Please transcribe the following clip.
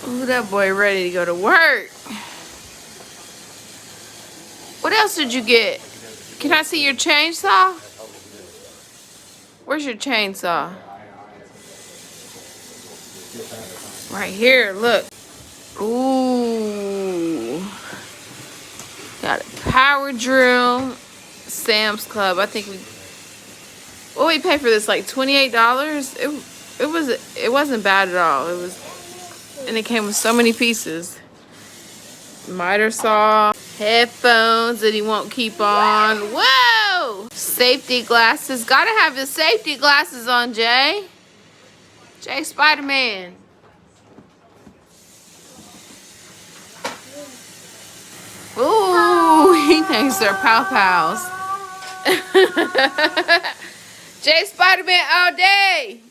Ooh, that boy ready to go to work. What else did you get? Can I see your chainsaw? Where's your chainsaw? Right here, look. Ooh. Got a power drill. Sam's Club. I think we... What we paid for this? Like $28? It wasn't bad at all. It was... And it came with so many pieces. Miter saw. Headphones that he won't keep on. Whoa! Safety glasses. Gotta have his safety glasses on, Jay. Jay Spider-Man. Ooh, he thinks they're pow-pows. Jay Spider-Man all day.